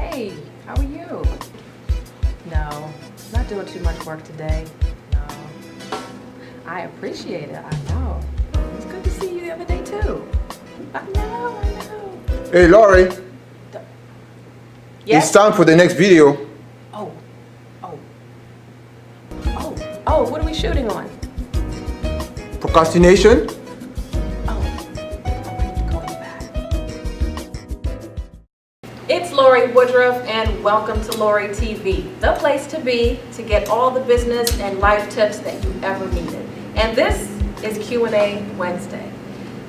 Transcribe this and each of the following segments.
Hey, how are you? No, not doing too much work today. No. I appreciate it, I know. It was good to see you the other day too. I know. Hey, Lori. Yes? It's time for the next video. Oh, what are we shooting on? Procrastination. It's Lori Woodruff and welcome to Lori TV, the place to be to get all the business and life tips that you ever needed. And this is Q&A Wednesday.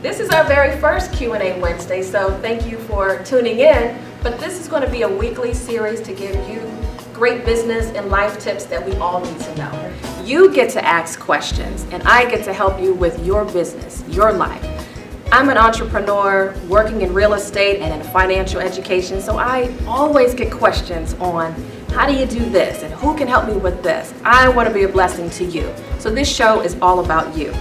This is our very first Q&A Wednesday, so thank you for tuning in. But this is going to be a weekly series to give you great business and life tips that we all need to know. You get to ask questions and I get to help you with your business, your life. I'm an entrepreneur working in real estate and in financial education, so I always get questions on how do you do this and who can help me with this. I want to be a blessing to you. So this show is all about you.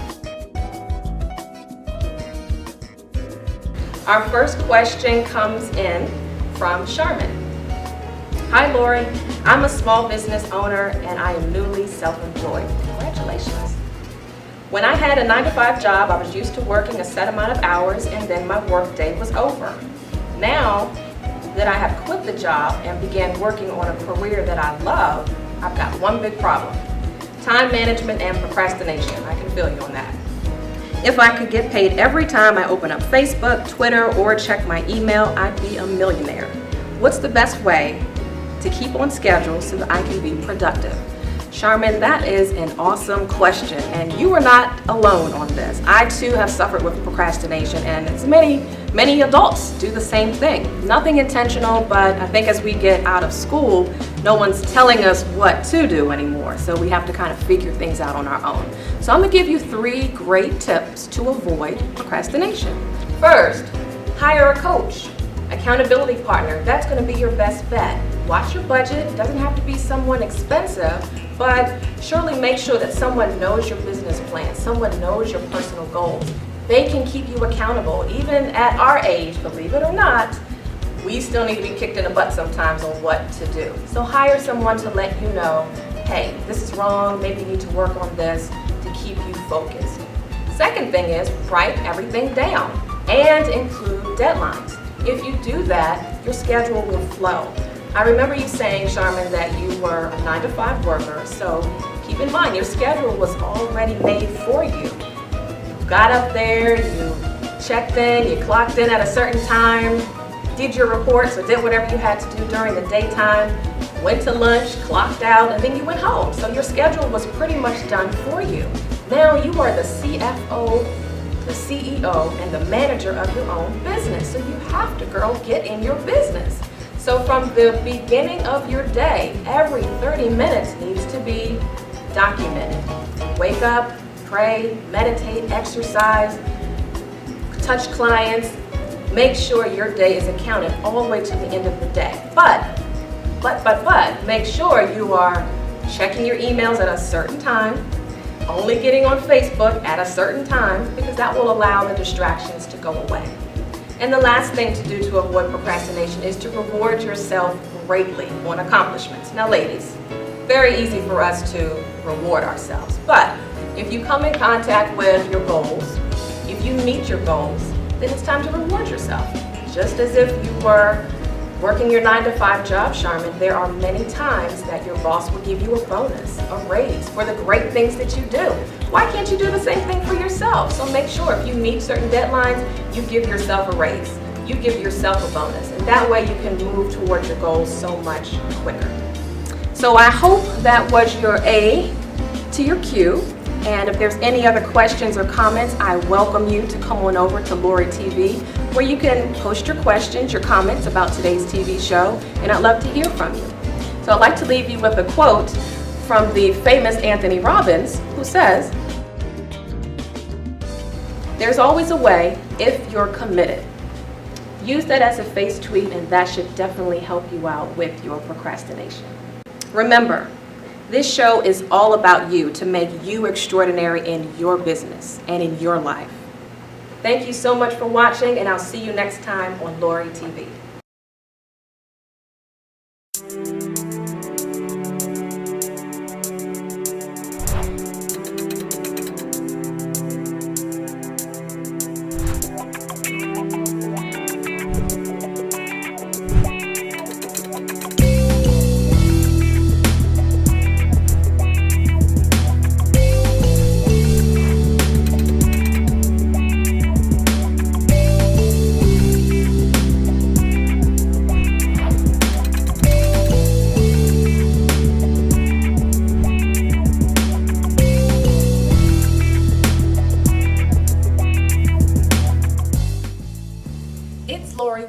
Our first question comes in from Charmin. Hi Lori, I'm a small business owner and I am newly self-employed. Congratulations. When I had a 9-to-5 job, I was used to working a set amount of hours and then my work day was over. Now that I have quit the job and began working on a career that I love, I've got one big problem. Time management and procrastination. I can feel you on that. If I could get paid every time I open up Facebook, Twitter, or check my email, I'd be a millionaire. What's the best way to keep on schedule so that I can be productive? Charmin, that is an awesome question, and you are not alone on this. I too have suffered with procrastination, and it's many adults do the same thing. Nothing intentional, but I think as we get out of school, no one's telling us what to do anymore, so we have to kind of figure things out on our own. So I'm going to give you 3 great tips to avoid procrastination. First, hire a coach, accountability partner. That's going to be your best bet. Watch your budget. It doesn't have to be someone expensive, but surely make sure that someone knows your business plan, someone knows your personal goals. They can keep you accountable. Even at our age, believe it or not, we still need to be kicked in the butt sometimes on what to do. So hire someone to let you know, hey, this is wrong, maybe you need to work on this, to keep you focused. Second thing is write everything down and include deadlines. If you do that, your schedule will flow. I remember you saying, Charmin, that you were a 9-to-5 worker, so keep in mind your schedule was already made for you. You got up there, you checked in, you clocked in at a certain time, did your reports or did whatever you had to do during the daytime, went to lunch, clocked out, and then you went home. So your schedule was pretty much done for you. Now you are the CFO, the CEO, and the manager of your own business. So you have to, girl, get in your business. So from the beginning of your day, every 30 minutes needs to be documented. Wake up, pray, meditate, exercise, touch clients. Make sure your day is accounted all the way to the end of the day. But make sure you are checking your emails at a certain time, only getting on Facebook at a certain time, because that will allow the distractions to go away. And the last thing to do to avoid procrastination is to reward yourself greatly on accomplishments. Now ladies, very easy for us to reward ourselves, but if you come in contact with your goals, if you meet your goals, then it's time to reward yourself. Just as if you were working your 9-to-5 job, Charmin, there are many times that your boss will give you a bonus, a raise for the great things that you do. Why can't you do the same thing for yourself? So make sure if you meet certain deadlines, you give yourself a raise. You give yourself a bonus, and that way you can move towards your goals so much quicker. So I hope that was your A to your Q. And if there's any other questions or comments, I welcome you to come on over to Lori TV, where you can post your questions, your comments about today's TV show, and I'd love to hear from you. So I'd like to leave you with a quote from the famous Anthony Robbins, who says, "There's always a way if you're committed." Use that as a face tweet, and that should definitely help you out with your procrastination. Remember, this show is all about you, to make you extraordinary in your business and in your life. Thank you so much for watching, and I'll see you next time on Lori TV.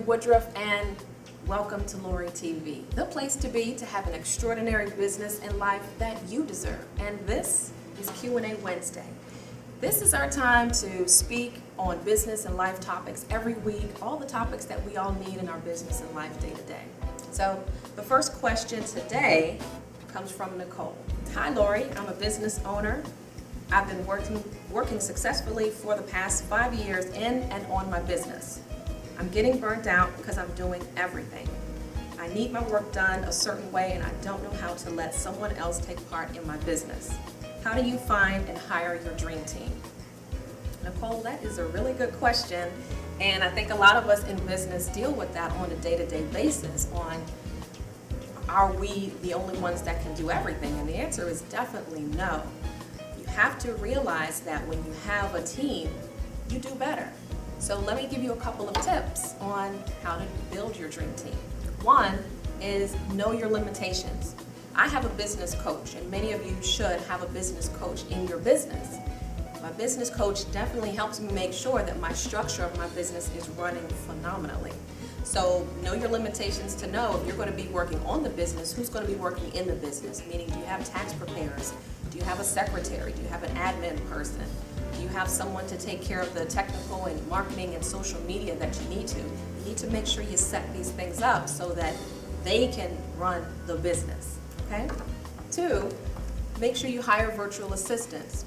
Woodruff, and welcome to Lori TV, the place to be to have an extraordinary business and life that you deserve. And this is Q&A Wednesday. This is our time to speak on business and life topics every week, all the topics that we all need in our business and life day to day. So the first question today comes from Nicole. Hi Lori, I'm a business owner. I've been working successfully for the past 5 years in and on my business. I'm getting burnt out because I'm doing everything. I need my work done a certain way, and I don't know how to let someone else take part in my business. How do you find and hire your dream team? Nicole, that is a really good question, and I think a lot of us in business deal with that on a day-to-day basis on, are we the only ones that can do everything? And the answer is definitely no. You have to realize that when you have a team, you do better. So let me give you a couple of tips on how to build your dream team. One is know your limitations. I have a business coach, and many of you should have a business coach in your business. My business coach definitely helps me make sure that my structure of my business is running phenomenally. So know your limitations to know if you're going to be working on the business, who's going to be working in the business, meaning do you have tax preparers? Do you have a secretary? Do you have an admin person? Do you have someone to take care of the technical and marketing and social media that you need to? You need to make sure you set these things up so that they can run the business, okay? 2, make sure you hire virtual assistants.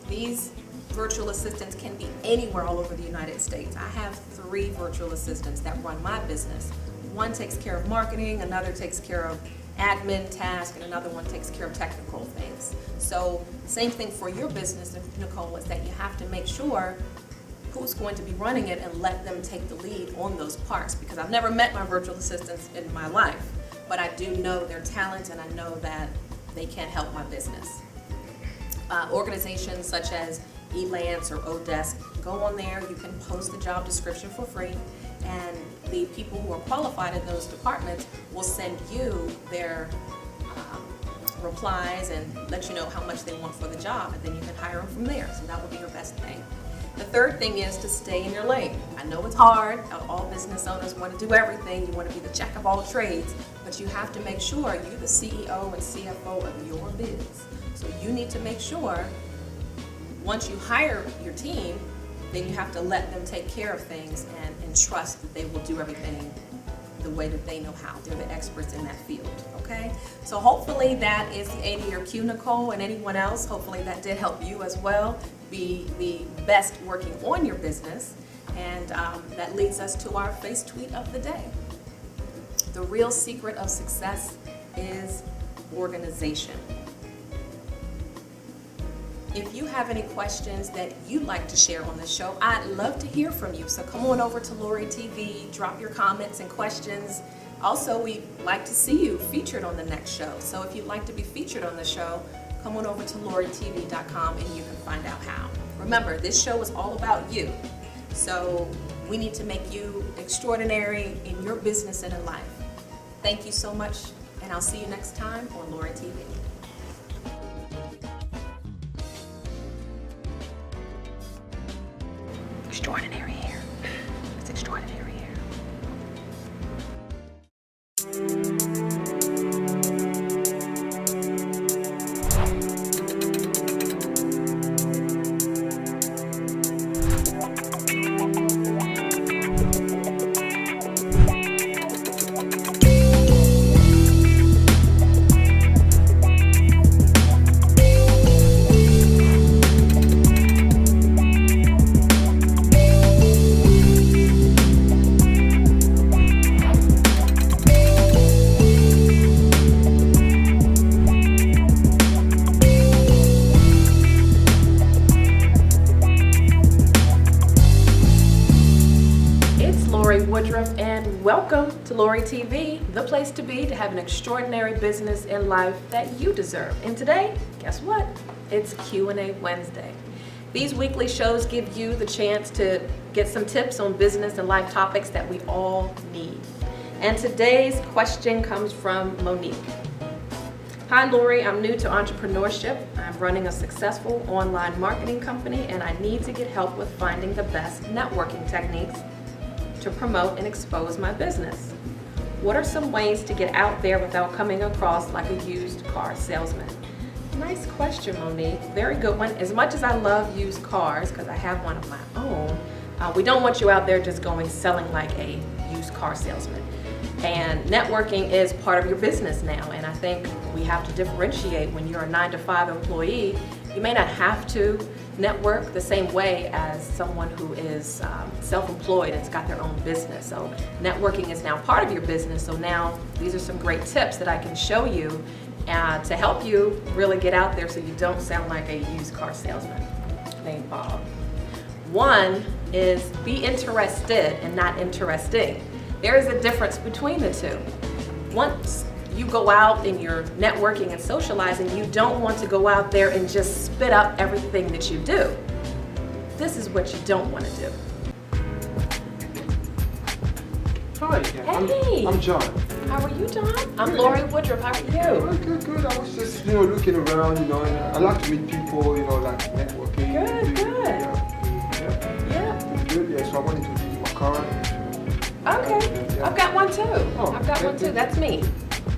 These virtual assistants can be anywhere all over the United States. I have 3 virtual assistants that run my business. One takes care of marketing, another takes care of admin tasks, and another one takes care of technical things. So same thing for your business, Nicole, is that you have to make sure who's going to be running it and let them take the lead on those parts, because I've never met my virtual assistants in my life, but I do know their talent and I know that they can help my business. Organizations such as Elance or Odesk, go on there, you can post the job description for free, and the people who are qualified in those departments will send you their replies and let you know how much they want for the job, and then you can hire them from there. So that would be your best thing. The third thing is to stay in your lane. I know it's hard. All business owners want to do everything. You want to be the jack of all trades, but you have to make sure you're the CEO and CFO of your biz. So you need to make sure once you hire your team, then you have to let them take care of things and trust that they will do everything the way that they know how. They're the experts in that field, okay? So hopefully that is the A to your Q, Nicole, and anyone else. Hopefully that did help you as well be the best working on your business. And that leads us to our face tweet of the day. The real secret of success is organization. If you have any questions that you'd like to share on the show, I'd love to hear from you. So come on over to Lori TV, drop your comments and questions. Also, we'd like to see you featured on the next show. So if you'd like to be featured on the show, come on over to LoriTV.com and you can find out how. Remember, this show is all about you. So we need to make you extraordinary in your business and in life. Thank you so much, and and I'll see you next time on Lori TV. Extraordinary hair. It's extraordinary hair. And welcome to Lori TV, the place to be to have an extraordinary business in life that you deserve. And today, guess what? It's Q&A Wednesday. These weekly shows give you the chance to get some tips on business and life topics that we all need. And today's question comes from Monique. Hi Lori, I'm new to entrepreneurship. I'm running a successful online marketing company and I need to get help with finding the best networking techniques to promote and expose my business. What are some ways to get out there without coming across like a used car salesman? Nice question, Monique. Very good one. As much as I love used cars, because I have one of my own, we don't want you out there just going selling like a used car salesman. And networking is part of your business now, and I think we have to differentiate. When you're a 9-to-5 employee, you may not have to network the same way as someone who is self-employed and's got their own business. So networking is now part of your business. So now these are some great tips that I can show you to help you really get out there so you don't sound like a used car salesman named Bob. One is be interested and not interesting. There is a difference between the two. Once you go out and you're networking and socializing, you don't want to go out there and just spit up everything that you do. This is what you don't want to do. Hi, Hey. I'm John. How are you, John? I'm Lori Woodruff. How are you? Good. I was just, looking around, and I like to meet people, like networking. Good. Yeah. Good, yeah. So I wanted to give you my card. Okay. Yeah. I've got one too. Oh, I've got one too. That's me.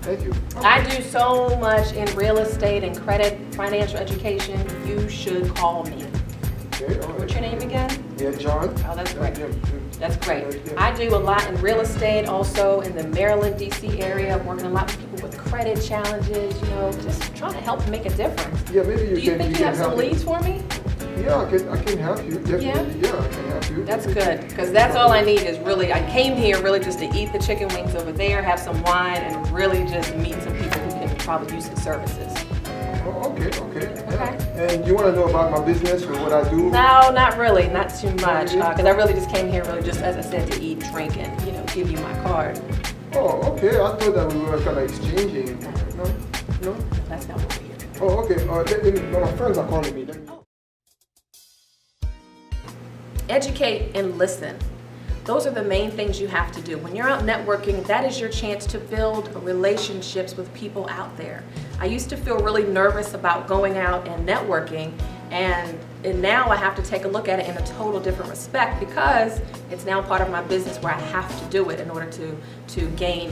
Thank you. I do so much in real estate and credit, financial education. You should call me. Okay, all right. What's your name again? Yeah, John. Oh, that's great. Yeah. That's great. Yeah. I do a lot in real estate, also in the Maryland, D.C. area. I'm working a lot with people with credit challenges, just trying to help make a difference. Yeah, maybe Do you think you have some leads for me? Yeah, I can help you. Definitely. Yeah, I can help you. That's good, because that's all I need is really, I came here really just to eat the chicken wings over there, have some wine, and really just meet some people who can probably use the services. Oh, okay. Okay. And you want to know about my business or what I do? No, not really, not too much, because I really just came here really just, as I said, to eat, drink, and, give you my card. Oh, okay. I thought that we were kind of exchanging. No? That's not what we're here. Oh, okay. My friends are calling me. Educate and listen. Those are the main things you have to do. When you're out networking, that is your chance to build relationships with people out there. I used to feel really nervous about going out and networking, and now I have to take a look at it in a total different respect because it's now part of my business where I have to do it in order to gain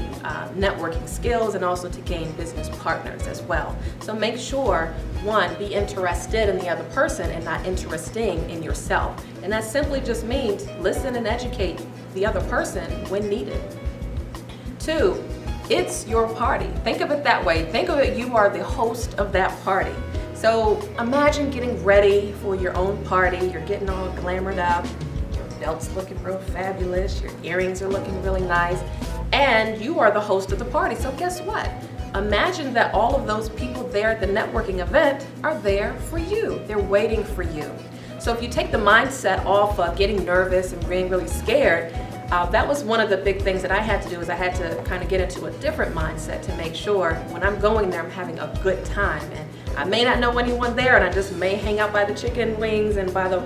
networking skills and also to gain business partners as well. So make sure, one, be interested in the other person and not interesting in yourself. And that simply just means listen and educate the other person when needed. Two, it's your party. Think of it that way. Think of it, you are the host of that party. So imagine getting ready for your own party. You're getting all glamored up. Your belt's looking real fabulous. Your earrings are looking really nice. And you are the host of the party. So guess what? Imagine that all of those people there at the networking event are there for you. They're waiting for you. So if you take the mindset off of getting nervous and being really scared, that was one of the big things that I had to do, is I had to kind of get into a different mindset to make sure when I'm going there, I'm having a good time. And I may not know anyone there, and I just may hang out by the chicken wings and by the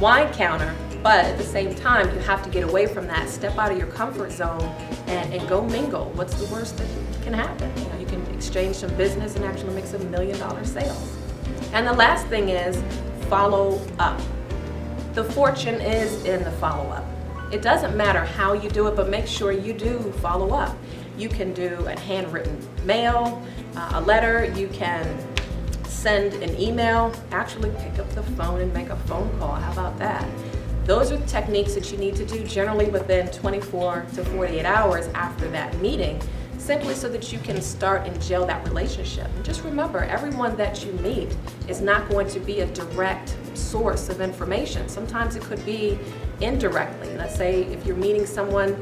wine counter, But at the same time, you have to get away from that, step out of your comfort zone, and go mingle. What's the worst that can happen? You know, you can exchange some business and actually make some $1 million sales. And the last thing is follow up. The fortune is in the follow-up. It doesn't matter how you do it, but make sure you do follow up. You can do a handwritten mail, a letter, you can send an email, actually pick up the phone and make a phone call. How about that? Those are techniques that you need to do generally within 24 to 48 hours after that meeting, simply so that you can start and gel that relationship. And just remember, everyone that you meet is not going to be a direct source of information. Sometimes it could be indirectly. Let's say if you're meeting someone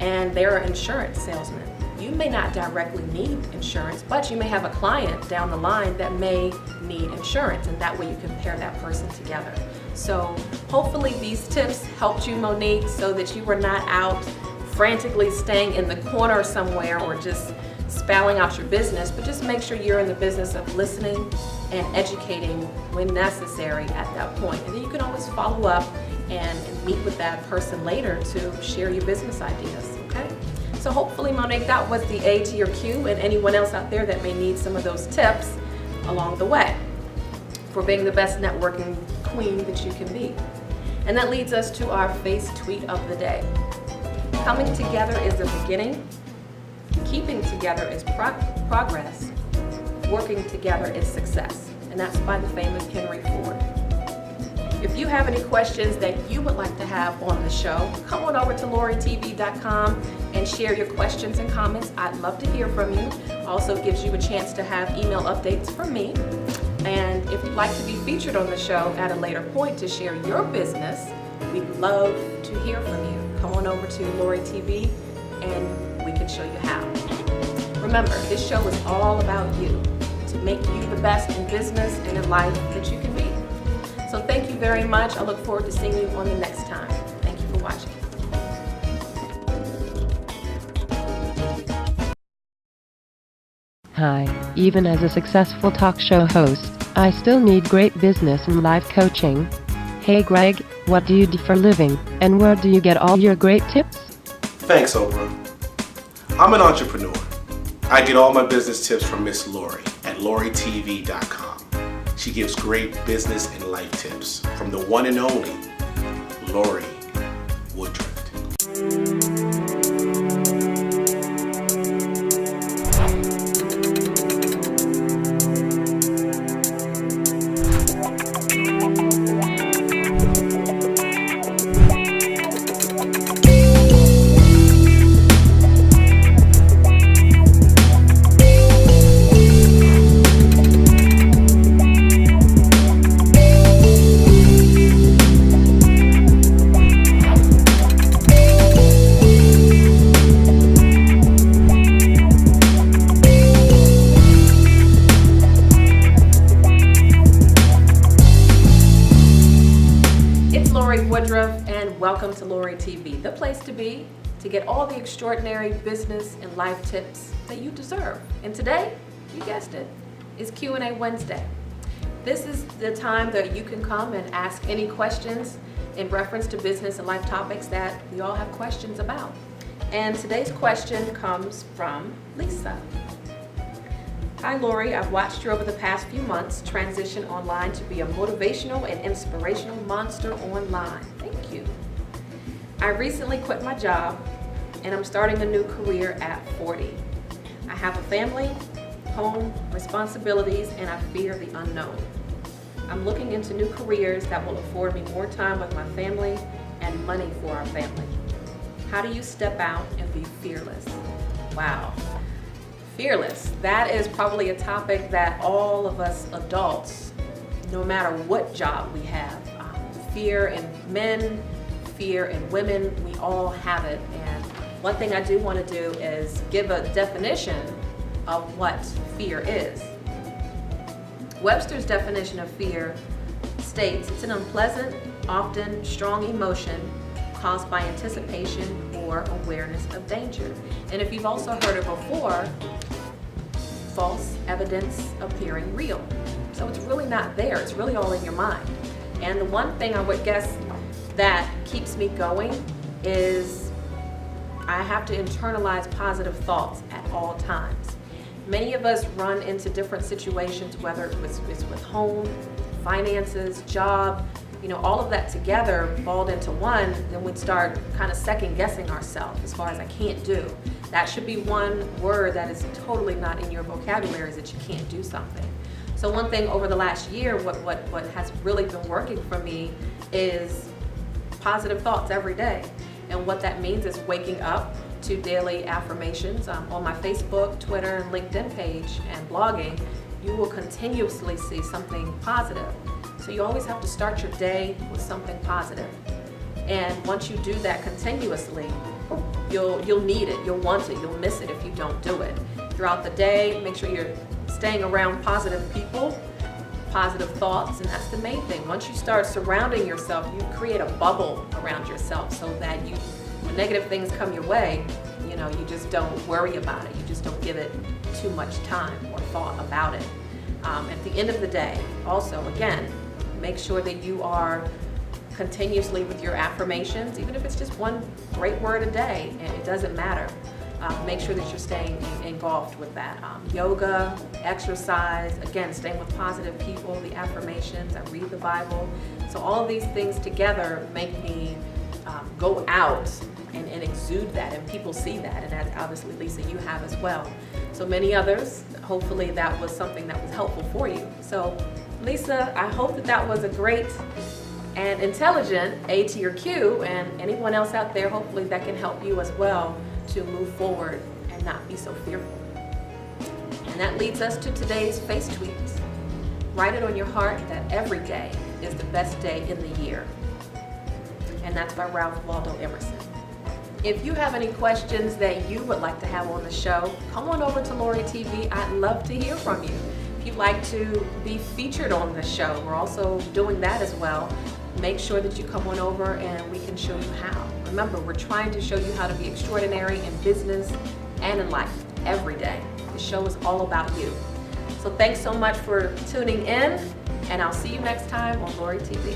and they're an insurance salesman, you may not directly need insurance, but you may have a client down the line that may need insurance, and that way you can pair that person together. So hopefully these tips helped you, Monique, so that you were not out frantically staying in the corner somewhere or just spelling out your business, but just make sure you're in the business of listening and educating when necessary at that point. And then you can always follow up and meet with that person later to share your business ideas, okay? So hopefully, Monique, that was the A to your Q, and anyone else out there that may need some of those tips along the way for being the best networking queen that you can be. And that leads us to our face tweet of the day. Coming together is the beginning. Keeping together is progress. Working together is success. And that's by the famous Henry Ford. If you have any questions that you would like to have on the show, come on over to LoriTV.com and share your questions and comments. I'd love to hear from you. Also gives you a chance to have email updates from me. And if you'd like to be featured on the show at a later point to share your business, we'd love to hear from you. Come on over to Lori TV and we can show you how. Remember, this show is all about you, to make you the best in business and in life that you can be. So thank you very much. I look forward to seeing you on the next time. Thank you for watching. Hi, even as a successful talk show host, I still need great business and life coaching. Hey Greg, what do you do for a living, and where do you get all your great tips? Thanks, Oprah. I'm an entrepreneur. I get all my business tips from Miss Lori at LoriTV.com. She gives great business and life tips from the one and only Lori Woodruff. Woodruff, and welcome to Lori TV, the place to be to get all the extraordinary business and life tips that you deserve. And today, you guessed it, is Q&A Wednesday. This is the time that you can come and ask any questions in reference to business and life topics that we all have questions about. And today's question comes from Lisa. Hi Lori, I've watched you over the past few months transition online to be a motivational and inspirational monster online. Thank you. I recently quit my job and I'm starting a new career at 40. I have a family, home, responsibilities, and I fear the unknown. I'm looking into new careers that will afford me more time with my family and money for our family. How do you step out and be fearless? Wow. Fearless. That is probably a topic that all of us adults, no matter what job we have, fear in men, fear in women, we all have it. And one thing I do want to do is give a definition of what fear is. Webster's definition of fear states it's an unpleasant, often strong emotion caused by anticipation or awareness of danger. And if you've also heard it before, false evidence appearing real. So it's really not there, it's really all in your mind. And the one thing I would guess that keeps me going is I have to internalize positive thoughts at all times. Many of us run into different situations, whether it's with home, finances, job, all of that together balled into one, then we'd start kind of second guessing ourselves as far as I can't do. That should be one word that is totally not in your vocabulary, is that you can't do something. So one thing over the last year, what has really been working for me is positive thoughts every day. And what that means is waking up to daily affirmations. On my Facebook, Twitter, and LinkedIn page and blogging, you will continuously see something positive. So you always have to start your day with something positive. And once you do that continuously, you'll need it, you'll want it, you'll miss it if you don't do it. Throughout the day, make sure you're staying around positive people, positive thoughts, and that's the main thing. Once you start surrounding yourself, you create a bubble around yourself so that when negative things come your way, you just don't worry about it. You just don't give it too much time or thought about it. At the end of the day, also, again, make sure that you are continuously with your affirmations, even if it's just one great word a day, and it doesn't matter. Make sure that you're staying engulfed with that. Yoga, exercise, again, staying with positive people, the affirmations, I read the Bible. So all of these things together make me go out and exude that, and people see that, and as obviously, Lisa, you have as well. So many others, hopefully that was something that was helpful for you. So Lisa, I hope that was a great and intelligent A to your Q, and anyone else out there, hopefully that can help you as well to move forward and not be so fearful. And that leads us to today's face tweets. Write it on your heart that every day is the best day in the year. And that's by Ralph Waldo Emerson. If you have any questions that you would like to have on the show, come on over to Lori TV. I'd love to hear from you. If you'd like to be featured on the show, we're also doing that as well. Make sure that you come on over and we can show you how. Remember, we're trying to show you how to be extraordinary in business and in life every day. The show is all about you. So thanks so much for tuning in, and I'll see you next time on Lori TV.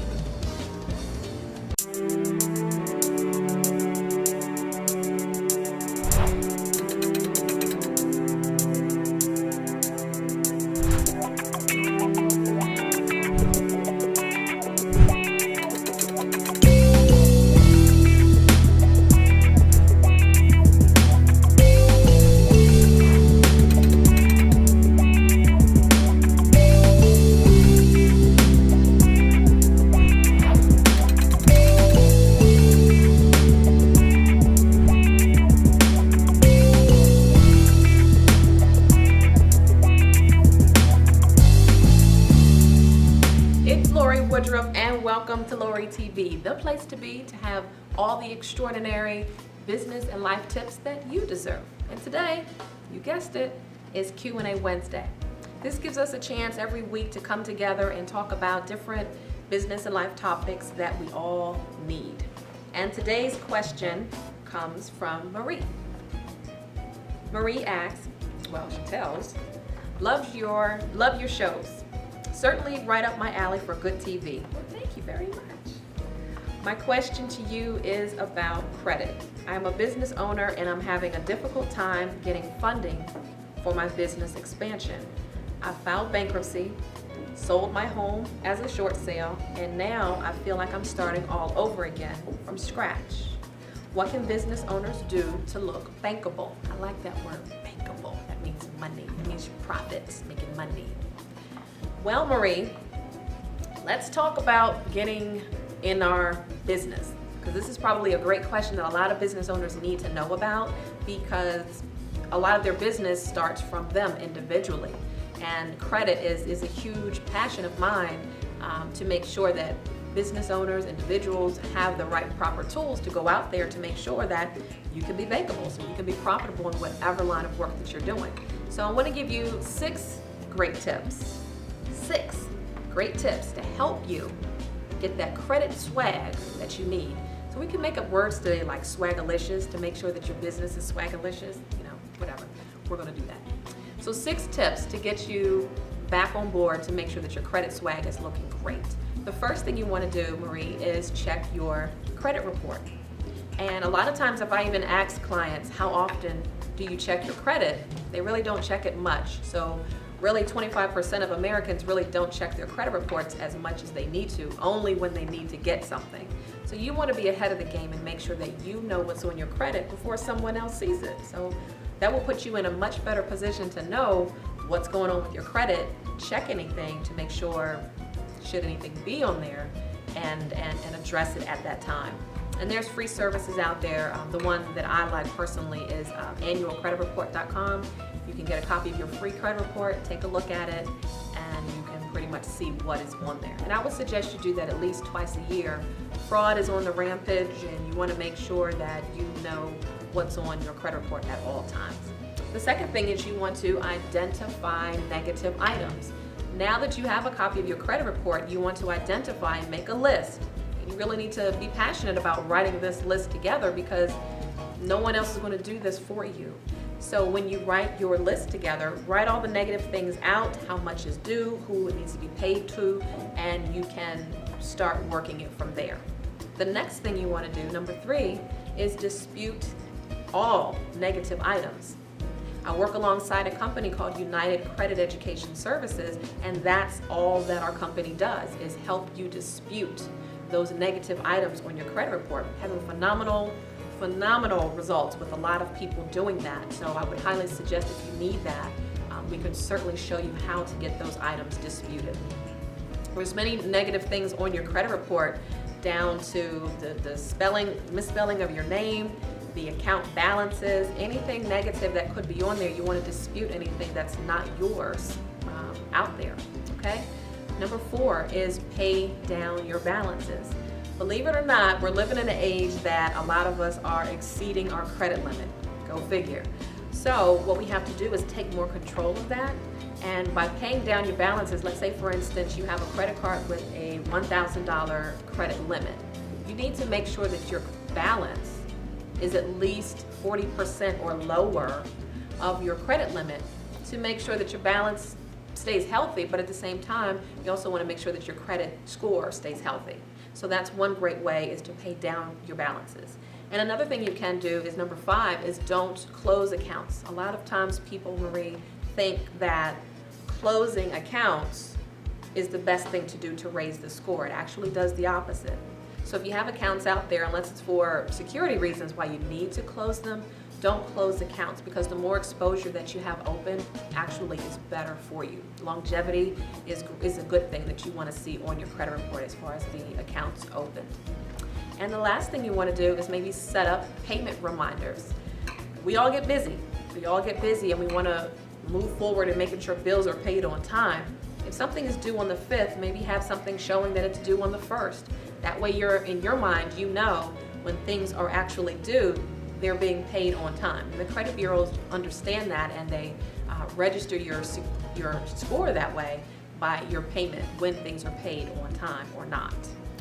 And welcome to Lori TV, the place to be to have all the extraordinary business and life tips that you deserve. And today, you guessed it, is Q&A Wednesday. This gives us a chance every week to come together and talk about different business and life topics that we all need. And today's question comes from Marie. Marie asks, she tells, love your shows. Certainly right up my alley for good TV. Well, thank you very much. My question to you is about credit. I'm a business owner and I'm having a difficult time getting funding for my business expansion. I filed bankruptcy, sold my home as a short sale, and now I feel like I'm starting all over again from scratch. What can business owners do to look bankable? I like that word, bankable. That means money. It means profits, making money. Well, Marie, let's talk about getting in our business, because this is probably a great question that a lot of business owners need to know about, because a lot of their business starts from them individually. And credit is a huge passion of mine to make sure that business owners, individuals have the right proper tools to go out there to make sure that you can be bankable, so you can be profitable in whatever line of work that you're doing. So I want to give you 6 great tips. 6 great tips to help you get that credit swag that you need. So we can make up words today like swagalicious to make sure that your business is swagalicious, whatever. We're going to do that. So 6 tips to get you back on board to make sure that your credit swag is looking great. The first thing you want to do, Marie, is check your credit report. And a lot of times if I even ask clients, how often do you check your credit? They really don't check it much. So really 25% of Americans really don't check their credit reports as much as they need to, only when they need to get something. So you want to be ahead of the game and make sure that you know what's on your credit before someone else sees it. So that will put you in a much better position to know what's going on with your credit, check anything to make sure, should anything be on there, and address it at that time. And there's free services out there. The one that I like personally is annualcreditreport.com. You can get a copy of your free credit report, take a look at it, and you can pretty much see what is on there. And I would suggest you do that at least twice a year. Fraud is on the rampage, and you want to make sure that you know what's on your credit report at all times. The second thing is you want to identify negative items. Now that you have a copy of your credit report, you want to identify and make a list. You really need to be passionate about writing this list together because no one else is going to do this for you. So when you write your list together, write all the negative things out, how much is due, who it needs to be paid to, and you can start working it from there. The next thing you want to do, number 3, is dispute all negative items. I work alongside a company called United Credit Education Services, and that's all that our company does, is help you dispute those negative items on your credit report. Having phenomenal results with a lot of people doing that. So I would highly suggest if you need that, we could certainly show you how to get those items disputed. There's many negative things on your credit report, down to the misspelling of your name, the account balances, anything negative that could be on there. You want to dispute anything that's not yours out there, okay? Number 4 is pay down your balances. Believe it or not, we're living in an age that a lot of us are exceeding our credit limit. Go figure. So what we have to do is take more control of that. And by paying down your balances, let's say for instance, you have a credit card with a $1,000 credit limit. You need to make sure that your balance is at least 40% or lower of your credit limit to make sure that your balance stays healthy, but at the same time, you also want to make sure that your credit score stays healthy. So that's one great way, is to pay down your balances. And another thing you can do is number 5 is don't close accounts. A lot of times people, Marie, think that closing accounts is the best thing to do to raise the score. It actually does the opposite. So if you have accounts out there, unless it's for security reasons why you need to close them, don't close accounts, because the more exposure that you have open actually is better for you. Longevity is a good thing that you want to see on your credit report as far as the accounts open. And the last thing you want to do is maybe set up payment reminders. We all get busy. And we want to move forward in making sure bills are paid on time. If something is due on the 5th, maybe have something showing that it's due on the 1st. That way you're, in your mind, you know when things are actually due, they're being paid on time. And the credit bureaus understand that, and they register your score that way by your payment, when things are paid on time or not,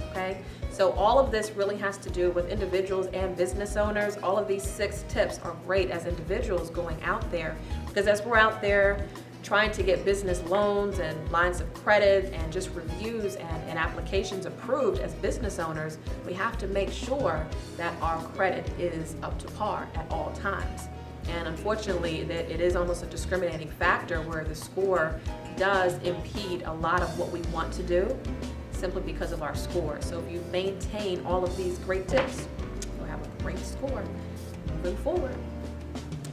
okay? So all of this really has to do with individuals and business owners. All of these 6 tips are great as individuals going out there, because as we're out there trying to get business loans and lines of credit and just reviews and applications approved as business owners, we have to make sure that our credit is up to par at all times. And unfortunately, it is almost a discriminating factor where the score does impede a lot of what we want to do simply because of our score. So if you maintain all of these great tips, you'll have a great score moving forward.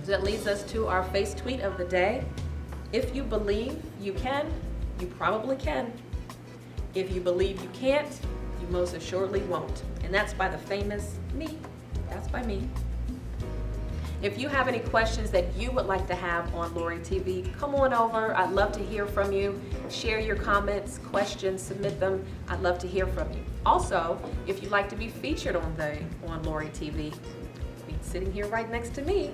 So that leads us to our face tweet of the day. If you believe you can, you probably can. If you believe you can't, you most assuredly won't. And that's by the famous me. That's by me. If you have any questions that you would like to have on Lori TV, come on over. I'd love to hear from you. Share your comments, questions, submit them. I'd love to hear from you. Also, if you'd like to be featured on Lori TV, be sitting here right next to me.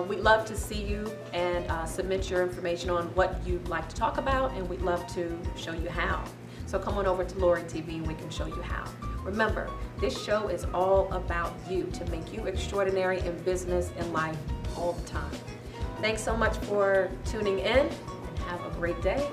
We'd love to see you and submit your information on what you'd like to talk about, and we'd love to show you how. So come on over to Lori TV and we can show you how. Remember, this show is all about you, to make you extraordinary in business and life all the time. Thanks so much for tuning in, and have a great day.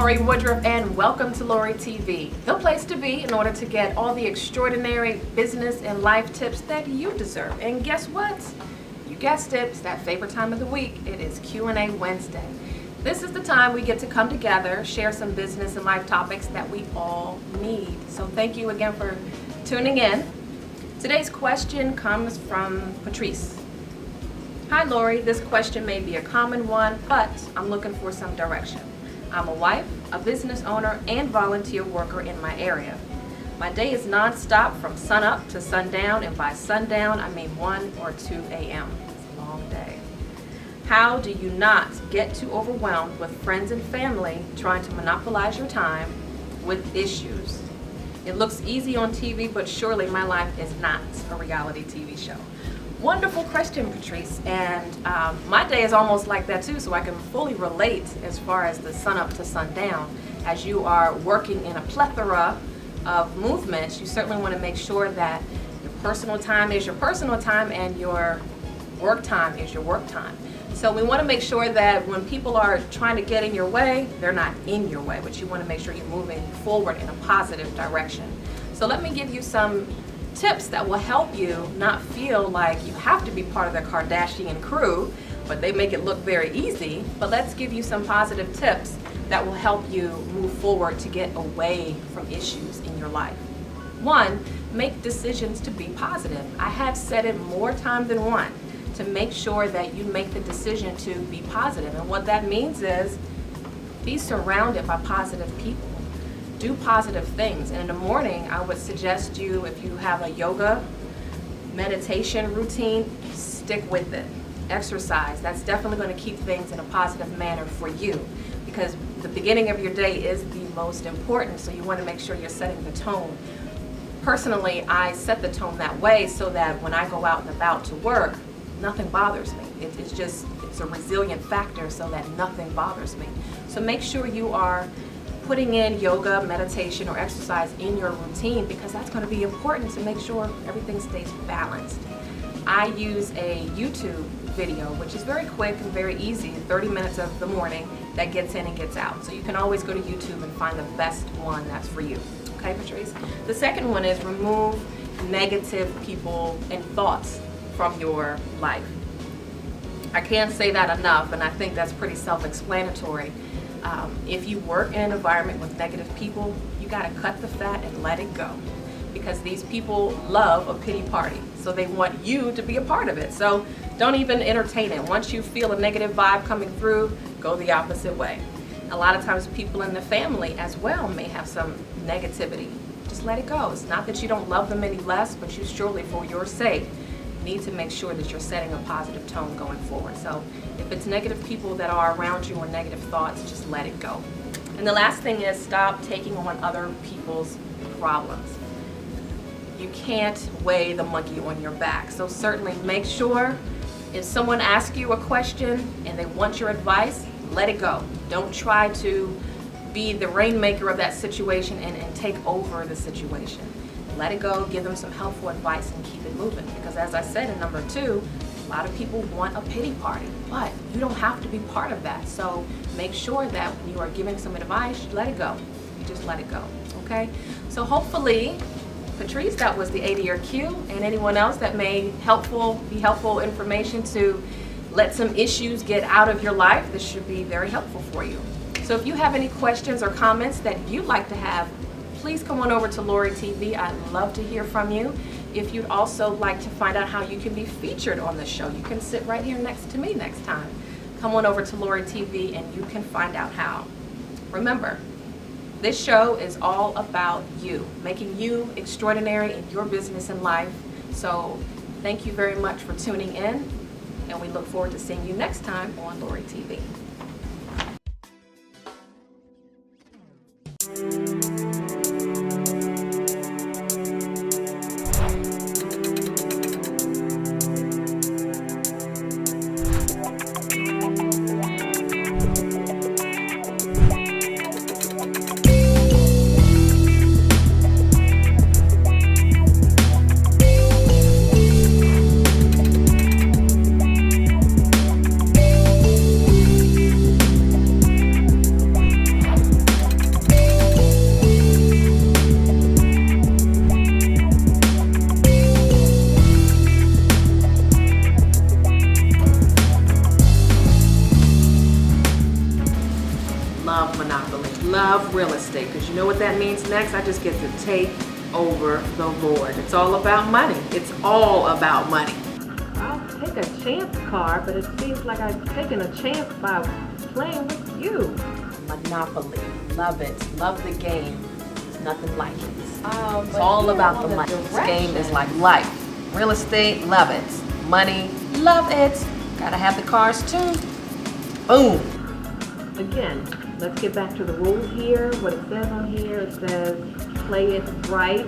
Lori Woodruff, and welcome to Lori TV, the place to be in order to get all the extraordinary business and life tips that you deserve. And guess what? You guessed it, it's that favorite time of the week. It is Q&A Wednesday. This is the time we get to come together, share some business and life topics that we all need. So thank you again for tuning in. Today's question comes from Patrice. Hi Lori, this question may be a common one, but I'm looking for some direction. I'm a wife, a business owner, and volunteer worker in my area. My day is non-stop from sunup to sundown, and by sundown I mean 1 or 2 a.m. It's a long day. How do you not get too overwhelmed with friends and family trying to monopolize your time with issues? It looks easy on TV, but surely my life is not a reality TV show. Wonderful question, Patrice, and my day is almost like that too, so I can fully relate as far as the sunup to sundown. As you are working in a plethora of movements, you certainly want to make sure that your personal time is your personal time and your work time is your work time. So we want to make sure that when people are trying to get in your way, they're not in your way, but you want to make sure you're moving forward in a positive direction. So let me give you some tips that will help you not feel like you have to be part of the Kardashian crew, but they make it look very easy. But let's give you some positive tips that will help you move forward to get away from issues in your life. 1, make decisions to be positive. I have said it more times than one, to make sure that you make the decision to be positive. And what that means is be surrounded by positive people. Do positive things. And in the morning, I would suggest you, if you have a yoga, meditation routine, stick with it. Exercise, that's definitely going to keep things in a positive manner for you, because the beginning of your day is the most important, so you want to make sure you're setting the tone. Personally, I set the tone that way so that when I go out and about to work, nothing bothers me. It's a resilient factor so that nothing bothers me. So make sure you are putting in yoga, meditation, or exercise in your routine, because that's going to be important to make sure everything stays balanced. I use a YouTube video, which is very quick and very easy, 30 minutes of the morning that gets in and gets out. So you can always go to YouTube and find the best one that's for you. Okay, Patrice? The second one is remove negative people and thoughts from your life. I can't say that enough, and I think that's pretty self-explanatory. If you work in an environment with negative people, you got to cut the fat and let it go, because these people love a pity party, so they want you to be a part of it. So don't even entertain it. Once you feel a negative vibe coming through, go the opposite way. A lot of times people in the family as well may have some negativity. Just let it go. It's not that you don't love them any less, but you surely, for your sake, need to make sure that you're setting a positive tone going forward. So if it's negative people that are around you or negative thoughts, just let it go. And the last thing is stop taking on other people's problems. You can't weigh the monkey on your back. So certainly make sure if someone asks you a question and they want your advice, let it go. Don't try to be the rainmaker of that situation and take over the situation. Let it go, give them some helpful advice, and keep it moving. Because as I said in number 2, a lot of people want a pity party, but you don't have to be part of that. So make sure that when you are giving some advice, you let it go. You just let it go, okay? So hopefully, Patrice, that was the A to your Q, and anyone else that may be helpful information to let some issues get out of your life, this should be very helpful for you. So if you have any questions or comments that you'd like to have, please come on over to Lori TV. I'd love to hear from you. If you'd also like to find out how you can be featured on the show, you can sit right here next to me next time. Come on over to Lori TV and you can find out how. Remember, this show is all about you, making you extraordinary in your business and life. So thank you very much for tuning in, and we look forward to seeing you next time on Lori TV. love Monopoly, love real estate, because you know what that means next? I just get to take over the board. It's all about money. It's all about money. I'll take a chance card, but it seems like I've taken a chance by playing with you. Monopoly, love it, love the game. There's nothing like it. It's all about the money. This game is like life. Real estate, love it. Money, love it. Gotta have the cars too. Boom. Again, let's get back to the rules here. What it says on here, it says play it right.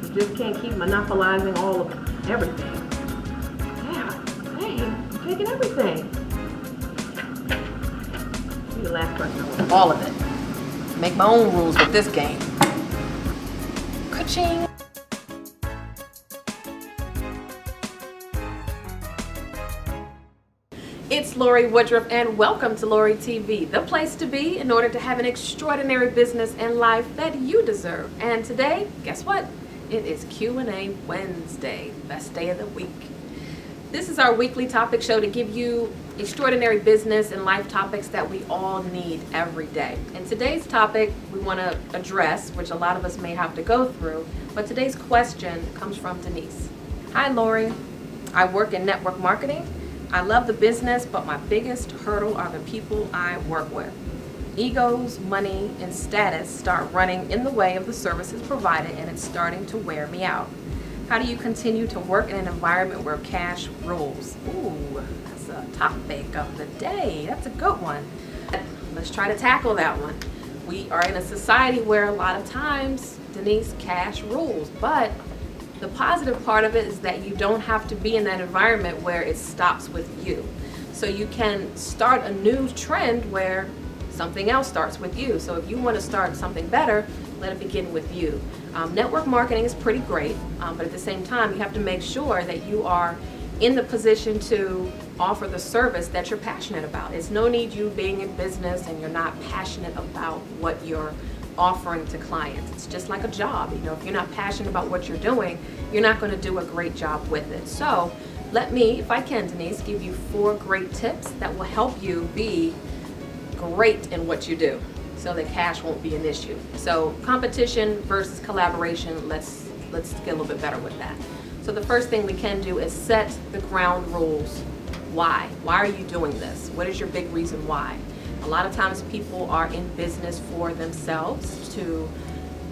You just can't keep monopolizing all of everything. Yeah, hey, I'm taking everything. You're the last person. All of it. Make my own rules with this game. Ka-ching. It's Lori Woodruff, and welcome to Lori TV, the place to be in order to have an extraordinary business and life that you deserve. And today, guess what? It is Q&A Wednesday, best day of the week. This is our weekly topic show to give you extraordinary business and life topics that we all need every day. And today's topic we want to address, which a lot of us may have to go through, but today's question comes from Denise. Hi Lori, I work in network marketing. I love the business, but my biggest hurdle are the people I work with. Egos, money, and status start running in the way of the services provided, and it's starting to wear me out. How do you continue to work in an environment where cash rules? Ooh, that's a topic of the day. That's a good one. Let's try to tackle that one. We are in a society where a lot of times, Denise, cash rules, but the positive part of it is that you don't have to be in that environment where it stops with you. So you can start a new trend where something else starts with you. So if you want to start something better, let it begin with you. Network marketing is pretty great, but at the same time, you have to make sure that you are in the position to offer the service that you're passionate about. It's no need you being in business and you're not passionate about what you're offering to clients. It's just like a job. You know, if you're not passionate about what you're doing, you're not going to do a great job with it. So let me, if I can, Denise, give you 4 great tips that will help you be great in what you do so that cash won't be an issue. So competition versus collaboration, let's get a little bit better with that. So the first thing we can do is set the ground rules. Why? Why are you doing this? What is your big reason why? A lot of times people are in business for themselves, to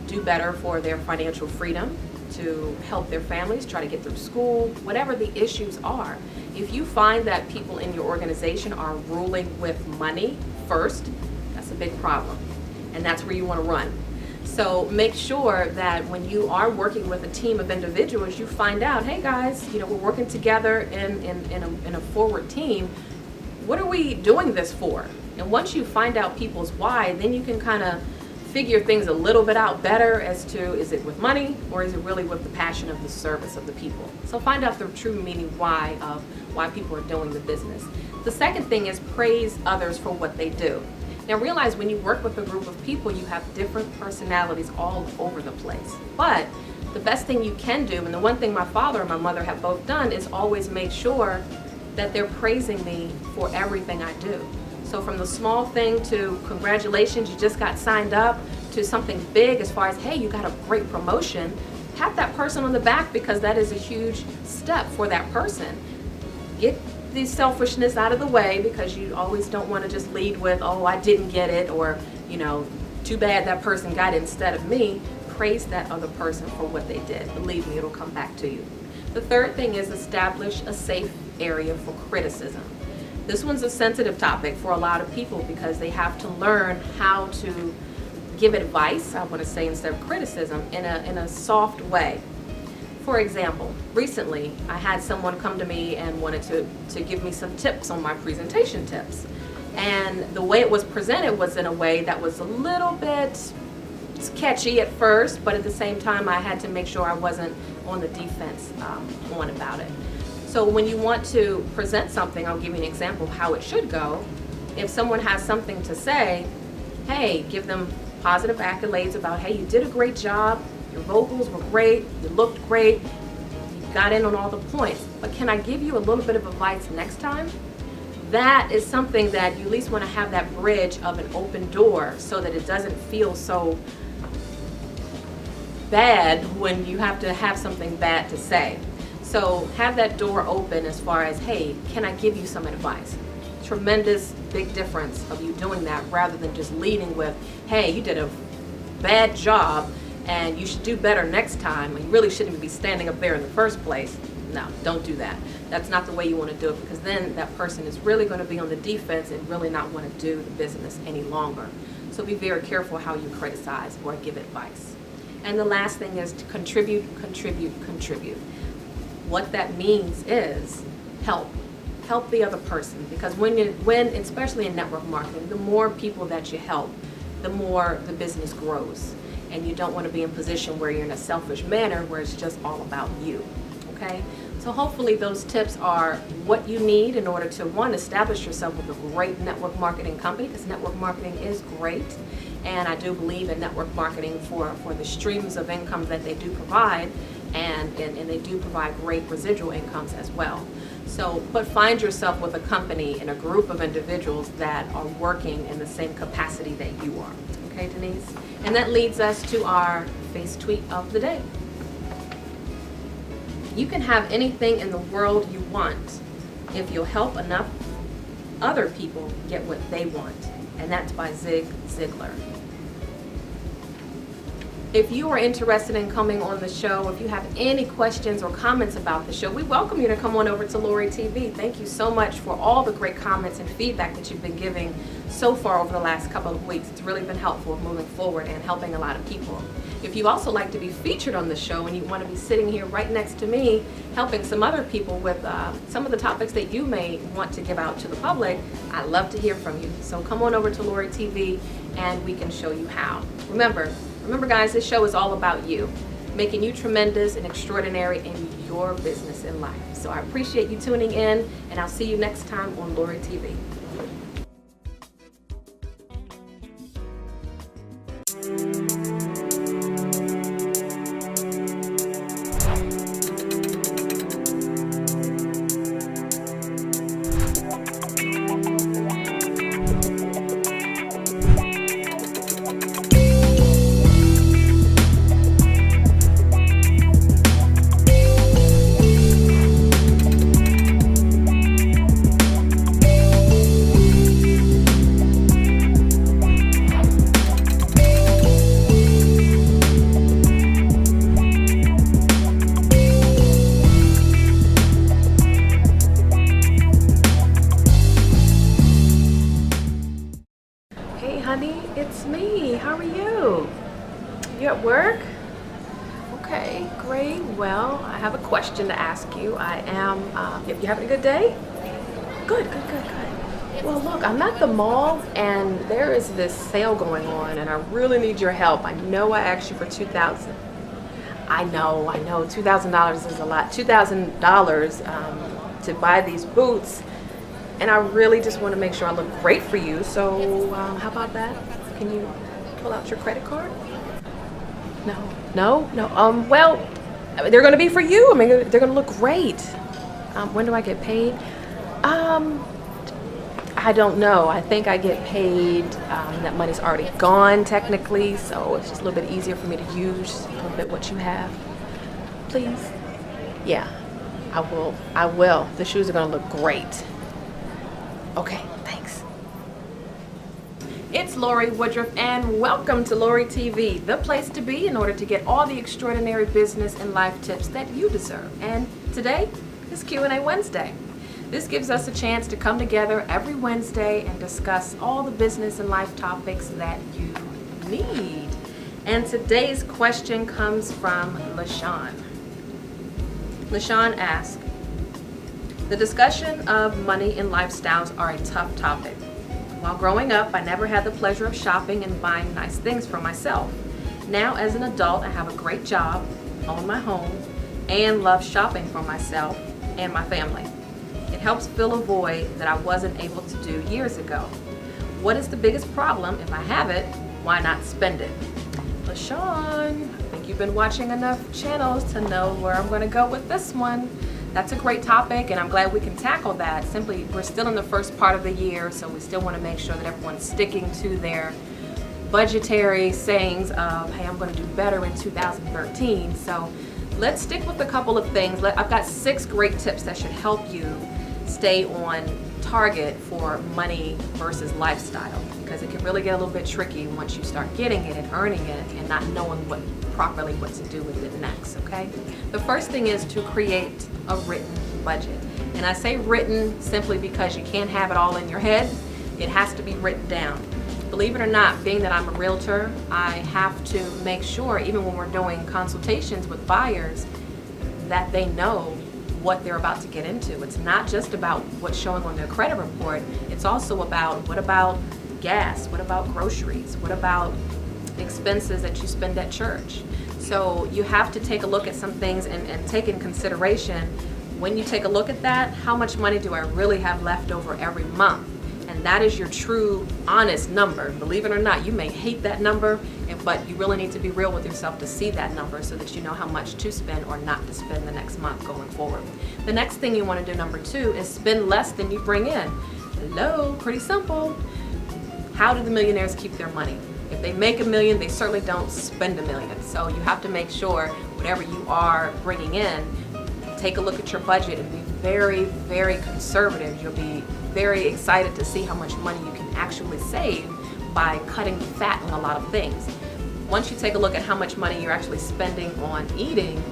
do better for their financial freedom, to help their families, try to get through school, whatever the issues are. If you find that people in your organization are ruling with money first, that's a big problem. And that's where you want to run. So make sure that when you are working with a team of individuals, you find out, hey guys, you know, we're working together in a forward team. What are we doing this for? And once you find out people's why, then you can kind of figure things a little bit out better as to, is it with money or is it really with the passion of the service of the people? So find out the true meaning why of why people are doing the business. The second thing is praise others for what they do. Now realize when you work with a group of people, you have different personalities all over the place. But the best thing you can do, and the one thing my father and my mother have both done, is always make sure that they're praising me for everything I do. So from the small thing to congratulations, you just got signed up, to something big as far as, hey, you got a great promotion, pat that person on the back because that is a huge step for that person. Get the selfishness out of the way because you always don't want to just lead with, oh, I didn't get it, or, you know, too bad that person got it instead of me. Praise that other person for what they did. Believe me, it'll come back to you. The third thing is establish a safe area for criticism. This one's a sensitive topic for a lot of people because they have to learn how to give advice, I want to say, instead of criticism, in a soft way. For example, recently I had someone come to me and wanted to give me some tips on my presentation tips. And the way it was presented was in a way that was a little bit catchy at first, but at the same time I had to make sure I wasn't on the defense on about it. So when you want to present something, I'll give you an example of how it should go. If someone has something to say, hey, give them positive accolades about, hey, you did a great job, your vocals were great, you looked great, you got in on all the points, but can I give you a little bit of advice next time? that is something that you at least want to have that bridge of an open door so that it doesn't feel so bad when you have to have something bad to say. So have that door open as far as, hey, can I give you some advice? Tremendous big difference of you doing that rather than just leading with, hey, you did a bad job and you should do better next time, and you really shouldn't be standing up there in the first place. No, don't do that. That's not the way you want to do it, because then that person is really going to be on the defense and really not want to do the business any longer. So be very careful how you criticize or give advice. And the last thing is to contribute, contribute, contribute. What that means is help. Help the other person, because when especially in network marketing, the more people that you help, the more the business grows. And you don't want to be in a position where you're in a selfish manner where it's just all about you. Okay? So hopefully those tips are what you need in order to, one, establish yourself with a great network marketing company, because network marketing is great. And I do believe in network marketing for the streams of income that they do provide, and they do provide great residual incomes as well. So, but find yourself with a company and a group of individuals that are working in the same capacity that you are. Okay, Denise? And that leads us to our face tweet of the day. You can have anything in the world you want if you'll help enough other people get what they want. And that's by Zig Ziglar. If you are interested in coming on the show, if you have any questions or comments about the show, we welcome you to come on over to Lori TV. Thank you so much for all the great comments and feedback that you've been giving so far over the last couple of weeks. It's really been helpful moving forward and helping a lot of people. If you also like to be featured on the show and you want to be sitting here right next to me helping some other people with some of the topics that you may want to give out to the public, I'd love to hear from you. So come on over to Lori TV and we can show you how. Remember guys, this show is all about you, making you tremendous and extraordinary in your business and life. So I appreciate you tuning in, and I'll see you next time on Lori TV. Honey, it's me. How are you? You at work? Okay, great. Well, I have a question to ask you. I am, you having a good day? Good. Well, look, I'm at the mall and there is this sale going on and I really need your help. I know I asked you for $2,000. I know, $2,000 is a lot. $2,000 to buy these boots. And I really just want to make sure I look great for you. So how about that? Can you pull out your credit card? No. Well, they're going to be for you. I mean, they're going to look great. When do I get paid? I don't know. I think I get paid. That money's already gone technically, so it's just a little bit easier for me to use a little bit what you have. Please. Yeah, I will. The shoes are going to look great. Okay, thanks. It's Lori Woodruff and welcome to Lori TV, the place to be in order to get all the extraordinary business and life tips that you deserve. And today is Q&A Wednesday. This gives us a chance to come together every Wednesday and discuss all the business and life topics that you need. And today's question comes from LaShawn. LaShawn asks, the discussion of money and lifestyles are a tough topic. While growing up, I never had the pleasure of shopping and buying nice things for myself. Now, as an adult, I have a great job, own my home, and love shopping for myself and my family. It helps fill a void that I wasn't able to do years ago. What is the biggest problem? If I have it, why not spend it? LaShawn, I think you've been watching enough channels to know where I'm going to go with this one. that's a great topic, and I'm glad we can tackle that. Simply, we're still in the first part of the year, so we still want to make sure that everyone's sticking to their budgetary sayings of, hey, I'm going to do better in 2013. So let's stick with a couple of things. I've got 6 great tips that should help you stay on target for money versus lifestyle, because it can really get a little bit tricky once you start getting it and earning it and not knowing what to do with it next, okay? The first thing is to create a written budget. And I say written simply because you can't have it all in your head. It has to be written down. Believe it or not, being that I'm a realtor, I have to make sure, even when we're doing consultations with buyers, that they know what they're about to get into. It's not just about what's showing on their credit report. It's also about, what about gas? What about groceries? What about expenses that you spend at church? So you have to take a look at some things and take in consideration, when you take a look at that, how much money do I really have left over every month? And that is your true, honest number. Believe it or not, you may hate that number, but you really need to be real with yourself to see that number so that you know how much to spend or not to spend the next month going forward. The next thing you want to do, number 2, is spend less than you bring in. Hello, pretty simple. How do the millionaires keep their money? If they make $1 million, they certainly don't spend $1 million. So you have to make sure whatever you are bringing in, take a look at your budget and be very, very conservative. You'll be very excited to see how much money you can actually save by cutting the fat on a lot of things. Once you take a look at how much money you're actually spending on eating,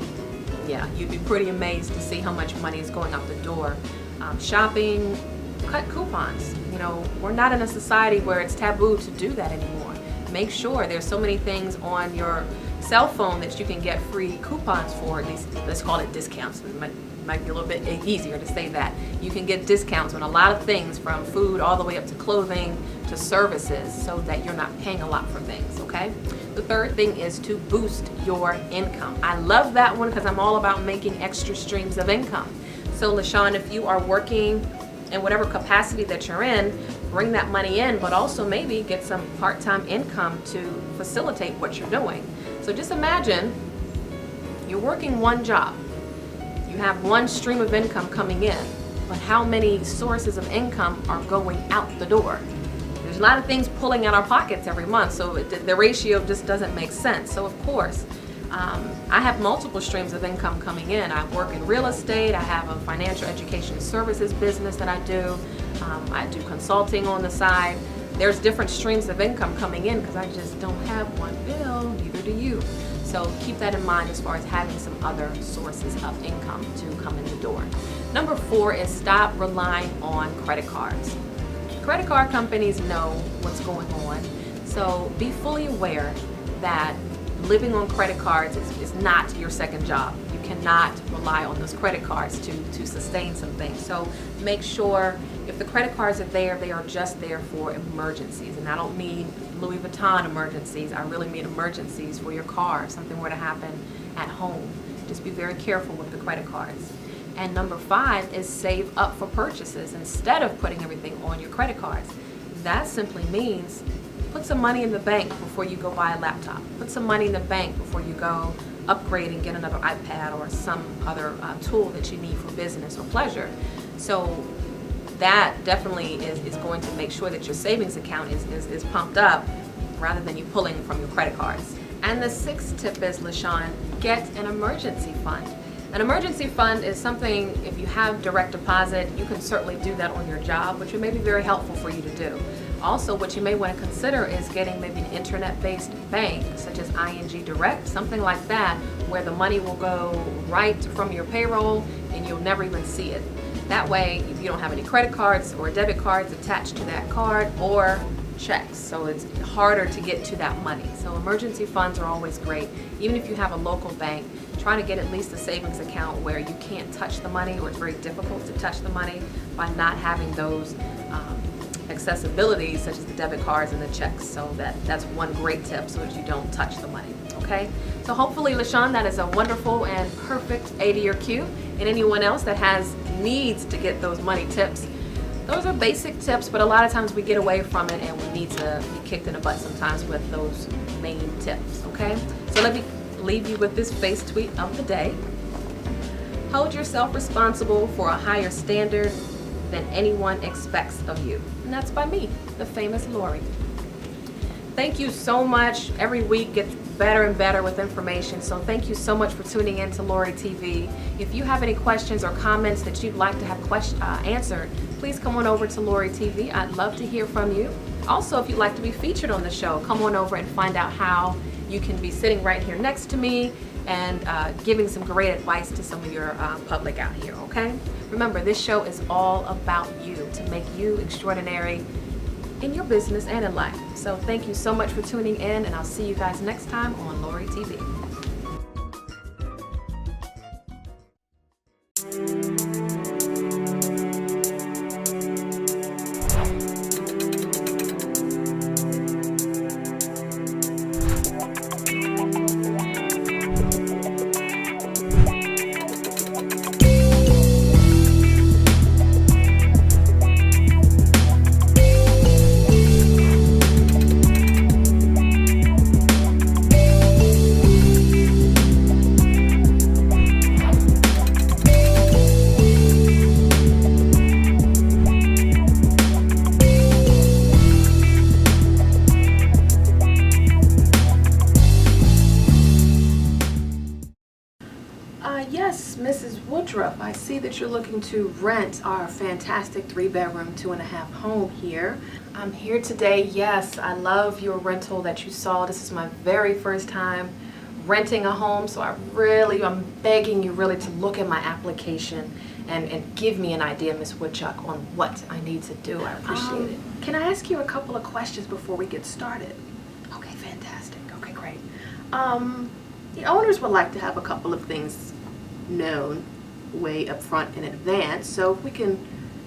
yeah, you'd be pretty amazed to see how much money is going out the door. Shopping, cut coupons. You know, we're not in a society where it's taboo to do that anymore. Make sure there's so many things on your cell phone that you can get free coupons for, at least let's call it discounts. It might be a little bit easier to say that. You can get discounts on a lot of things, from food all the way up to clothing to services, so that you're not paying a lot for things, okay? The third thing is to boost your income. I love that one because I'm all about making extra streams of income. So LaShawn, if you are working in whatever capacity that you're in, bring that money in, but also maybe get some part-time income to facilitate what you're doing. So just imagine you're working one job. You have one stream of income coming in, but how many sources of income are going out the door? There's a lot of things pulling out our pockets every month, so the ratio just doesn't make sense. So of course, I have multiple streams of income coming in. I work in real estate. I have a financial education services business that I do. I do consulting on the side. There's different streams of income coming in because I just don't have one bill, neither do you. So keep that in mind as far as having some other sources of income to come in the door. Number 4 is stop relying on credit cards. Credit card companies know what's going on, so be fully aware that living on credit cards is not your second job. You cannot rely on those credit cards to sustain some things. So make sure if the credit cards are there, they are just there for emergencies. And I don't mean Louis Vuitton emergencies. I really mean emergencies for your car, if something were to happen at home. Just be very careful with the credit cards. And number 5 is save up for purchases instead of putting everything on your credit cards. That simply means put some money in the bank before you go buy a laptop. Put some money in the bank before you go upgrade and get another iPad or some other tool that you need for business or pleasure. So that definitely is going to make sure that your savings account is pumped up rather than you pulling from your credit cards. And the 6th tip is, LaShawn, get an emergency fund. An emergency fund is something, if you have direct deposit, you can certainly do that on your job, which may be very helpful for you to do. Also, what you may want to consider is getting maybe an internet-based bank, such as ING Direct, something like that, where the money will go right from your payroll and you'll never even see it. That way, if you don't have any credit cards or debit cards attached to that card or checks, so it's harder to get to that money. So emergency funds are always great. Even if you have a local bank, try to get at least a savings account where you can't touch the money, or it's very difficult to touch the money by not having those accessibilities such as the debit cards and the checks. So that's one great tip, so that you don't touch the money. Okay, so hopefully, LaShawn, that is a wonderful and perfect A to your Q. And anyone else that has needs to get those money tips, those are basic tips, but a lot of times we get away from it and we need to be kicked in the butt sometimes with those main tips. Okay, so let me leave you with this face tweet of the day. Hold yourself responsible for a higher standard than anyone expects of you. And that's by me, the famous Lori. Thank you so much. Every week gets better and better with information, so thank you so much for tuning in to Lori TV. If you have any questions or comments that you'd like to have answered, please come on over to Lori TV. I'd love to hear from you. Also, if you'd like to be featured on the show, come on over and find out how you can be sitting right here next to me and giving some great advice to some of your public out here, okay? Remember, this show is all about you, to make you extraordinary in your business and in life. So thank you so much for tuning in, and I'll see you guys next time on Lori TV. Yes, Mrs. Woodruff, I see that you're looking to rent our fantastic 3-bedroom, 2.5 home here. I'm here today. Yes, I love your rental that you saw. This is my very first time renting a home, so I'm begging you really to look at my application and give me an idea, Miss Woodchuck, on what I need to do. I appreciate it. Can I ask you a couple of questions before we get started? Okay, fantastic. Okay, great. The owners would like to have a couple of things known way up front in advance, so if we can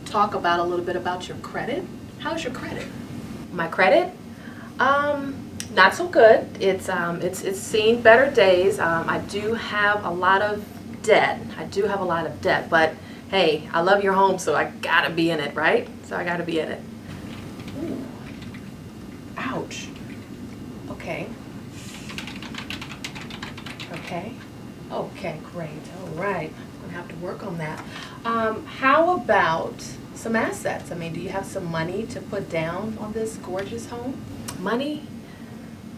talk about a little bit about your credit. How's your credit? My credit? Not so good. It's seen better days. I do have a lot of debt. But hey, I love your home, so I gotta be in it, right? So I gotta be in it. Ooh. Ouch. Okay. Okay, great. All right. I'm going to have to work on that. How about some assets? I mean, do you have some money to put down on this gorgeous home? Money?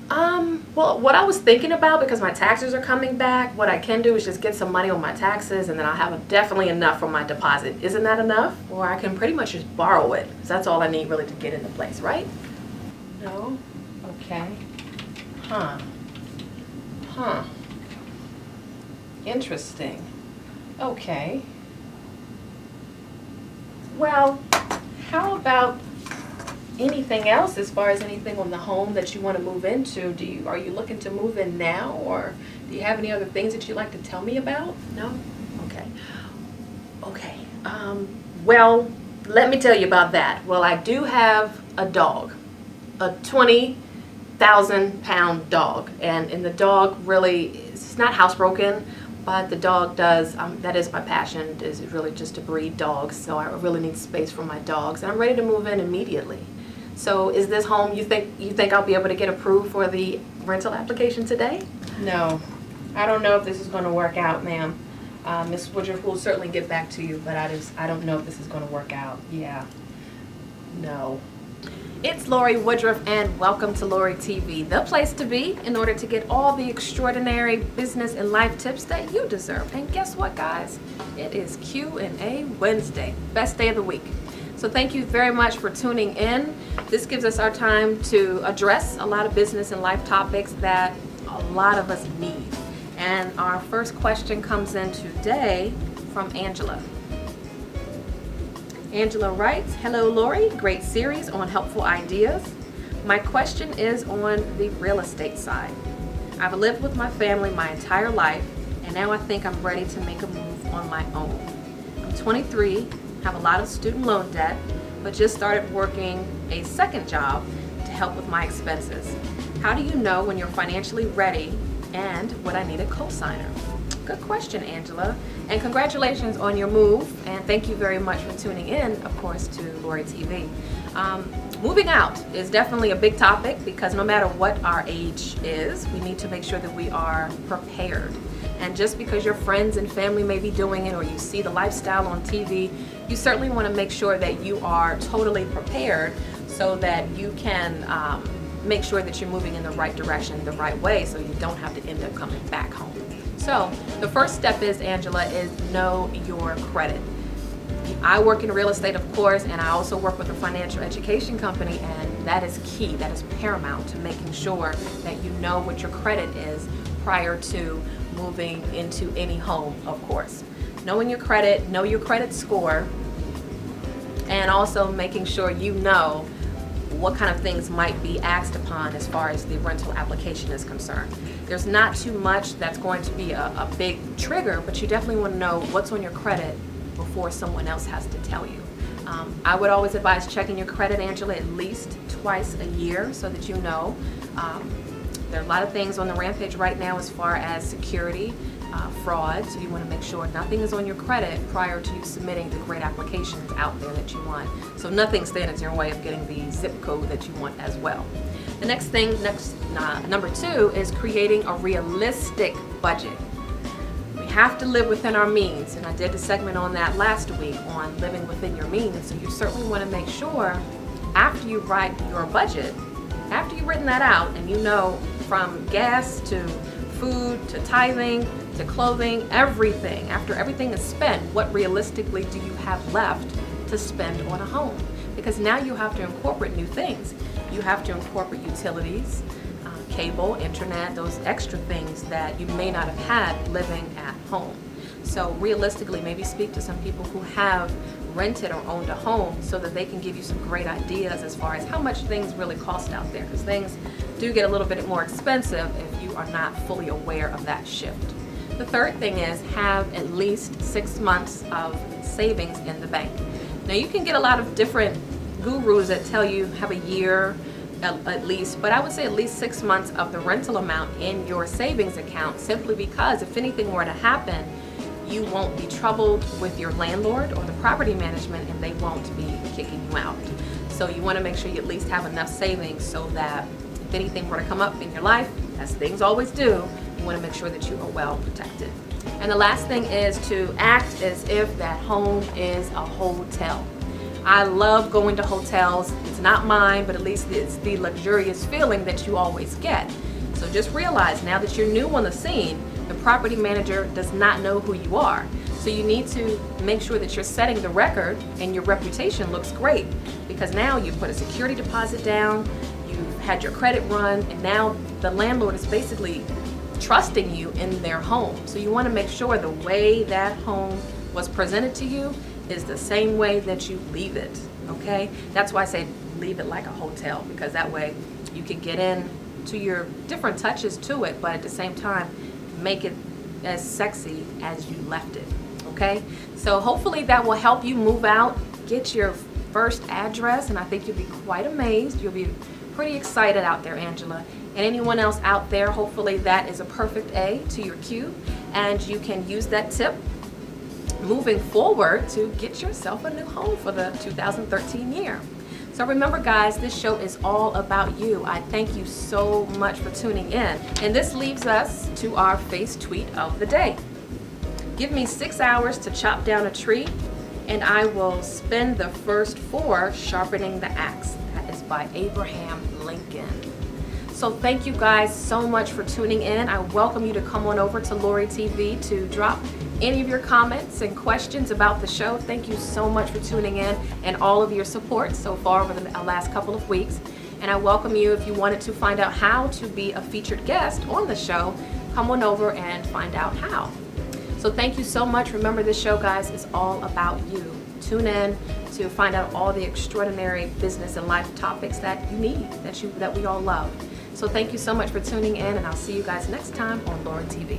Well, what I was thinking about, because my taxes are coming back, what I can do is just get some money on my taxes, and then I'll have definitely enough for my deposit. Isn't that enough? Or I can pretty much just borrow it. So that's all I need really to get into place, right? No? Okay. Huh. Interesting. Okay. Well, how about anything else as far as anything on the home that you want to move into? Are you looking to move in now, or do you have any other things that you'd like to tell me about? No? Okay. Well, let me tell you about that. Well, I do have a dog, a 20,000-pound dog, and the dog really, it's not housebroken, but the dog does, that is my passion, is really just to breed dogs, so I really need space for my dogs, and I'm ready to move in immediately. So is this home, you think I'll be able to get approved for the rental application today? No, I don't know if this is going to work out, ma'am. Ms. Woodruff will certainly get back to you, but I don't know if this is going to work out. Yeah, no. It's Lori Woodruff, and welcome to Lori TV, the place to be in order to get all the extraordinary business and life tips that you deserve. And guess what, guys? It is Q&A Wednesday, best day of the week. So thank you very much for tuning in. This gives us our time to address a lot of business and life topics that a lot of us need. And our first question comes in today from Angela. Angela writes, "Hello Lori, great series on helpful ideas. My question is on the real estate side. I've lived with my family my entire life, and now I think I'm ready to make a move on my own. I'm 23, have a lot of student loan debt, but just started working a second job to help with my expenses. How do you know when you're financially ready, and would I need a co-signer?" Good question, Angela. And congratulations on your move, and thank you very much for tuning in, of course, to Lori TV. Moving out is definitely a big topic, because no matter what our age is, we need to make sure that we are prepared. And just because your friends and family may be doing it or you see the lifestyle on TV, you certainly want to make sure that you are totally prepared so that you can make sure that you're moving in the right direction, the right way, so you don't have to end up coming back home. So the first step is, Angela, is know your credit. I work in real estate, of course, and I also work with a financial education company, and that is key, that is paramount to making sure that you know what your credit is prior to moving into any home, of course. Knowing your credit, know your credit score, and also making sure you know what kind of things might be asked upon as far as the rental application is concerned. There's not too much that's going to be a big trigger, but you definitely want to know what's on your credit before someone else has to tell you. I would always advise checking your credit, Angela, at least twice a year so that you know. There are a lot of things on the rampage right now as far as security, fraud, so you want to make sure nothing is on your credit prior to you submitting the great applications out there that you want. So nothing stands in your way of getting the zip code that you want as well. The next thing, number 2, is creating a realistic budget. We have to live within our means, and I did a segment on that last week on living within your means. So you certainly want to make sure after you write your budget, after you've written that out and you know from gas to food to tithing to clothing, everything, after everything is spent, what realistically do you have left to spend on a home? Because now you have to incorporate new things. You have to incorporate utilities, cable, internet, those extra things that you may not have had living at home. So realistically, maybe speak to some people who have rented or owned a home so that they can give you some great ideas as far as how much things really cost out there, because things do get a little bit more expensive if you are not fully aware of that shift. The third thing is have at least 6 months of savings in the bank. Now you can get a lot of different gurus that tell you have a year at least, but I would say at least 6 months of the rental amount in your savings account, simply because if anything were to happen, you won't be troubled with your landlord or the property management, and they won't be kicking you out. So you want to make sure you at least have enough savings so that if anything were to come up in your life, as things always do, you want to make sure that you are well protected. And the last thing is to act as if that home is a hotel. I love going to hotels. It's not mine, but at least it's the luxurious feeling that you always get. So just realize now that you're new on the scene, the property manager does not know who you are. So you need to make sure that you're setting the record and your reputation looks great, because now you put a security deposit down, you've had your credit run, and now the landlord is basically trusting you in their home. So you want to make sure the way that home was presented to you is the same way that you leave it, okay? That's why I say leave it like a hotel, because that way you can get in to your different touches to it, but at the same time, make it as sexy as you left it, okay? So hopefully that will help you move out, get your first address, and I think you'll be quite amazed. You'll be pretty excited out there, Angela. And anyone else out there, hopefully that is a perfect A to your Q, and you can use that tip moving forward to get yourself a new home for the 2013 year. So remember, guys, this show is all about you. I thank you so much for tuning in. And this leaves us to our face tweet of the day. Give me 6 hours to chop down a tree, and I will spend the first 4 sharpening the axe. That is by Abraham Lincoln. So thank you guys so much for tuning in. I welcome you to come on over to Lori TV to drop any of your comments and questions about the show. Thank you so much for tuning in and all of your support so far over the last couple of weeks. And I welcome you, if you wanted to find out how to be a featured guest on the show, come on over and find out how. So thank you so much. Remember, this show, guys, is all about you. Tune in to find out all the extraordinary business and life topics that you need, that we all love. So thank you so much for tuning in, and I'll see you guys next time on Lori TV.